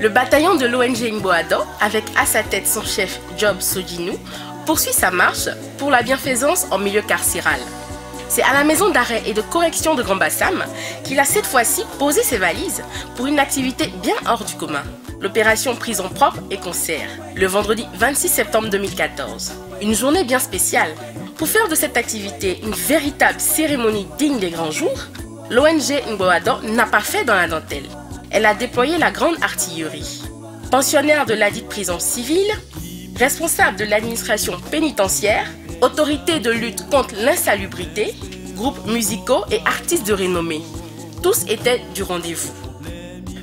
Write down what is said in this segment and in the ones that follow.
Le bataillon de l'ONG Ngboado, avec à sa tête son chef Job Sodjinou, poursuit sa marche pour la bienfaisance en milieu carcéral. C'est à la maison d'arrêt et de correction de Grand Bassam qu'il a cette fois-ci posé ses valises pour une activité bien hors du commun. L'opération Prison propre et concert, le vendredi 26 septembre 2014. Une journée bien spéciale. Pour faire de cette activité une véritable cérémonie digne des grands jours, l'ONG Ngboado n'a pas fait dans la dentelle. Elle a déployé la grande artillerie. Pensionnaires de ladite prison civile, responsables de l'administration pénitentiaire, autorités de lutte contre l'insalubrité, groupes musicaux et artistes de renommée. Tous étaient du rendez-vous.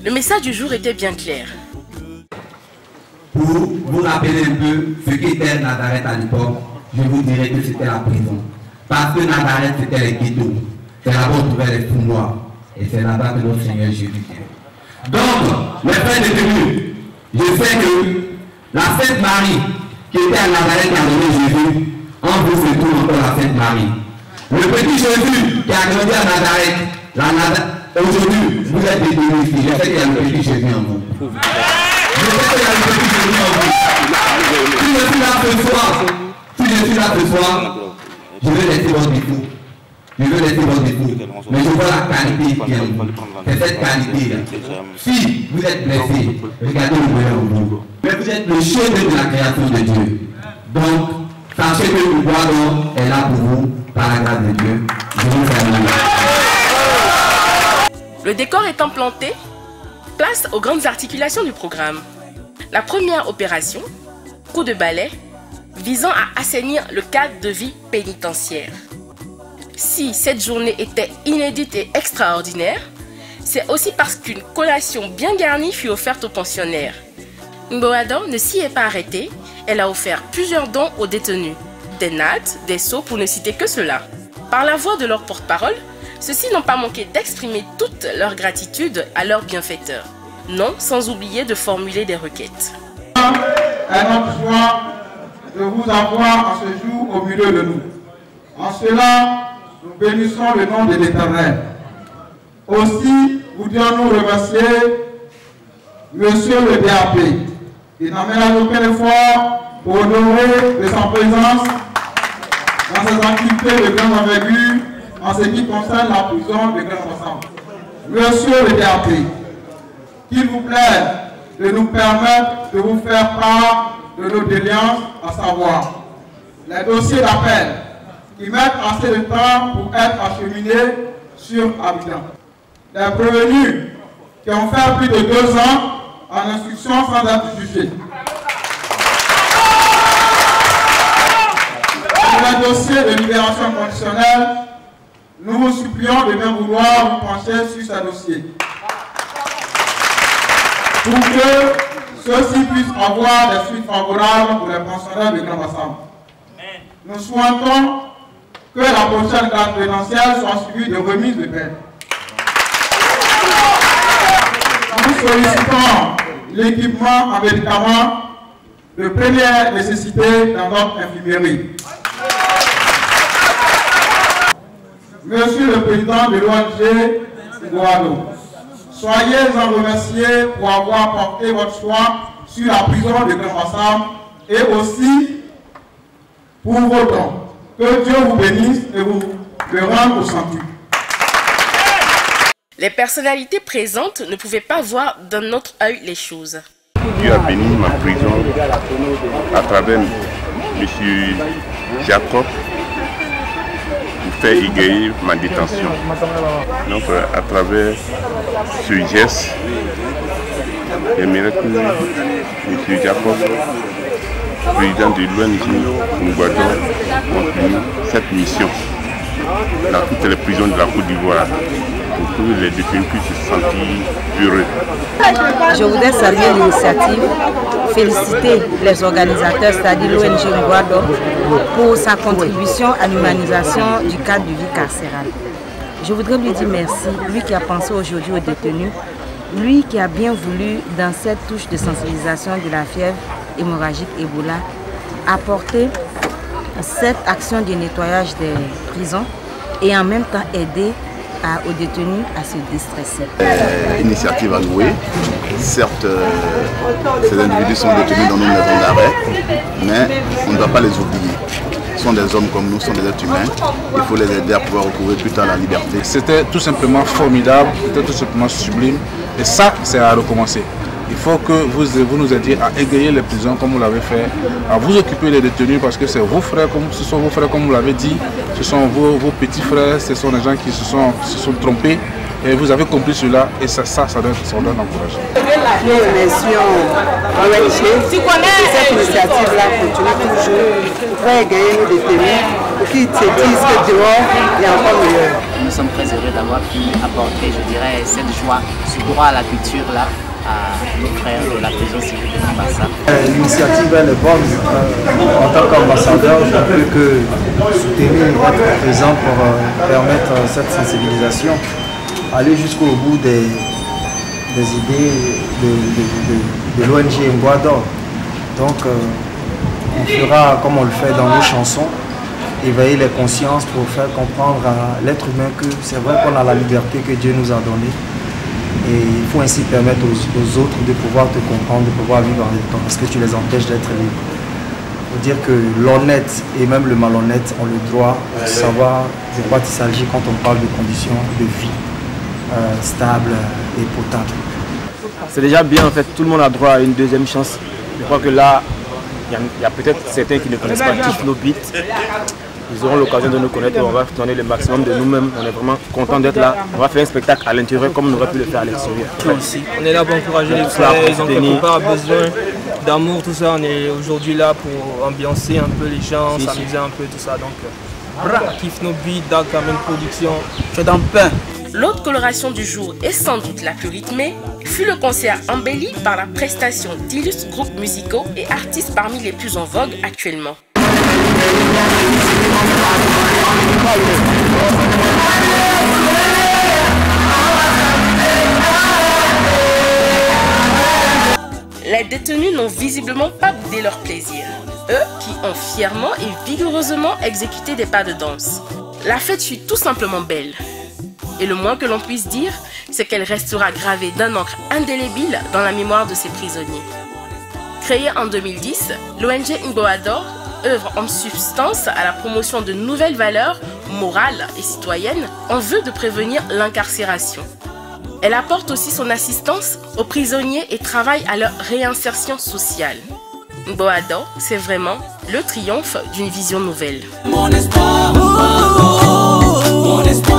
Le message du jour était bien clair. Pour vous rappeler un peu ce qu'était Nazareth à l'époque, je vous dirais que c'était la prison. Parce que Nazareth c'était les ghettos. C'est là-bas on trouvait les fous noirs. Et c'est là-bas que notre Seigneur Jésus vient. Donc, mes frères détenus, je sais que la Sainte Marie qui était à Nazareth qui a donné Jésus, en vous se trouve encore la Sainte Marie. Le petit Jésus qui a grandi à Nazareth, aujourd'hui, vous êtes détenus ici. Je sais qu'il y a le petit Jésus en vous. Je sais qu'il y a le petit Jésus en vous. Si je suis là ce soir, je vais laisser votre défaut. Je veux laisser votre défaut. Mais je vois la qualité qui est en vous. C'est cette qualité-là. Si vous êtes blessé, regardez le bonheur en vous. Mais vous êtes le chef de la création de Dieu. Donc, sachez que le Ngboado est là pour vous, par la grâce de Dieu. Je vous remercie. Le décor étant planté, place aux grandes articulations du programme. La première opération, coup de balai, visant à assainir le cadre de vie pénitentiaire. Si cette journée était inédite et extraordinaire, c'est aussi parce qu'une collation bien garnie fut offerte aux pensionnaires. Ngboado ne s'y est pas arrêtée, elle a offert plusieurs dons aux détenus. Des nattes, des seaux pour ne citer que cela. Par la voix de leur porte-parole, ceux-ci n'ont pas manqué d'exprimer toute leur gratitude à leurs bienfaiteurs. Non, sans oublier de formuler des requêtes. C'est notre joie de vous avoir en ce jour au milieu de nous. En cela, nous bénissons le nom de l'Éternel. Aussi, voudrions-nous remercier Monsieur le DAP. Il n'a ménagé aucun effort pour honorer de sa présence dans ses activités de grande envergure en ce qui concerne la prison de Grand Bassam. Monsieur le DAP, qu'il vous plaît de nous permettre de vous faire part de nos déliances, à savoir les dossiers d'appel qui mettent assez de temps pour être acheminés sur Abidjan. Les prévenus qui ont fait plus de 2 ans en instruction sans être jugés. Pour les dossiers de libération conditionnelle, nous vous supplions de bien vouloir vous pencher sur ces dossiers. Pour que ceux-ci puissent avoir des suites favorables pour les pensionnaires de Grand Bassam. Nous souhaitons que la prochaine carte présidentielle soit suivie de remise de peine. Nous sollicitons l'équipement en médicaments de première nécessité dans notre infirmerie. Monsieur le Président de l'ONG Ngboado, soyez en remerciés pour avoir porté votre choix sur la prison de Grand Bassam et aussi pour vos dons. Que Dieu vous bénisse et vous le rende au centuple. Les personnalités présentes ne pouvaient pas voir d'un autre œil les choses. Dieu a béni ma prison à travers M. Jacob pour faire égayer ma détention. Donc à travers ce geste, j'aimerais que M. Jacob, président de l'ONG Ngboado, continue cette mission dans toutes les prisons de la Côte d'Ivoire pour que les détenus puissent se sentir heureux. Je voudrais saluer l'initiative, féliciter les organisateurs, c'est-à-dire l'ONG Ngboado, pour sa contribution à l'humanisation du cadre de vie carcérale. Je voudrais lui dire merci, lui qui a pensé aujourd'hui aux détenus, lui qui a bien voulu, dans cette touche de sensibilisation de la fièvre hémorragique Ebola, apporter cette action de nettoyage des prisons et en même temps aider aux détenus à se déstresser. Initiative à louer. Certes, ces individus sont détenus dans nos maisons d'arrêt, mais on ne doit pas les oublier. Ce sont des hommes comme nous, ce sont des êtres humains. Il faut les aider à pouvoir recouvrir plus tard la liberté. C'était tout simplement formidable, c'était tout simplement sublime. Et ça, c'est à recommencer. Il faut que vous nous aidiez à égayer les prisons comme vous l'avez fait, à vous occuper des détenus parce que c'est vos frères, ce sont vos frères comme vous l'avez dit, ce sont vos petits frères, ce sont des gens qui se sont trompés et vous avez compris cela et ça donne encouragement. Nous remercions ONG qui cette initiative-là continue toujours pour égayer nos détenus, pour qu'ils se disent que dehors il y a encore meilleur. Nous sommes très heureux d'avoir pu apporter, je dirais, cette joie, ce droit à la culture-là à nos frères de la prison civile de Mombasa. L'initiative est bonne. En tant qu'ambassadeur, je ne peux que soutenir et être présent pour permettre cette sensibilisation, aller jusqu'au bout des idées de l'ONG Nguador. Donc on fera comme on le fait dans nos chansons, éveiller les consciences pour faire comprendre à l'être humain que c'est vrai qu'on a la liberté que Dieu nous a donnée. Et il faut ainsi permettre aux autres de pouvoir te comprendre, de pouvoir vivre en même temps, parce que tu les empêches d'être libres. Il faut dire que l'honnête et même le malhonnête ont le droit de savoir de quoi il s'agit quand on parle de conditions de vie stables et potables. C'est déjà bien en fait, tout le monde a droit à une deuxième chance. Je crois que là, il y a peut-être certains qui ne connaissent pas Kifno Beat. Ils auront l'occasion de nous connaître, on va donner le maximum de nous-mêmes. On est vraiment content d'être là. On va faire un spectacle à l'intérieur comme on aurait pu le faire à l'extérieur. On est là pour encourager les frères, ils ont quelque part besoin d'amour, tout ça. On est aujourd'hui là pour ambiancer un peu les gens, s'amuser un peu, tout ça. Donc, Kifno Beat, Dark Carmen Production, je dans pain. L'autre coloration du jour, et sans doute la plus rythmée, fut le concert embelli par la prestation d'illustres groupes musicaux et artistes parmi les plus en vogue actuellement. Les détenus n'ont visiblement pas boudé leur plaisir, eux qui ont fièrement et vigoureusement exécuté des pas de danse. La fête fut tout simplement belle. Et le moins que l'on puisse dire, c'est qu'elle restera gravée d'un encre indélébile dans la mémoire de ces prisonniers. Créée en 2010, l'ONG Nguador œuvre en substance à la promotion de nouvelles valeurs morales et citoyennes en vue de prévenir l'incarcération. Elle apporte aussi son assistance aux prisonniers et travaille à leur réinsertion sociale. Nguador, c'est vraiment le triomphe d'une vision nouvelle. Mon espoir, mon espoir.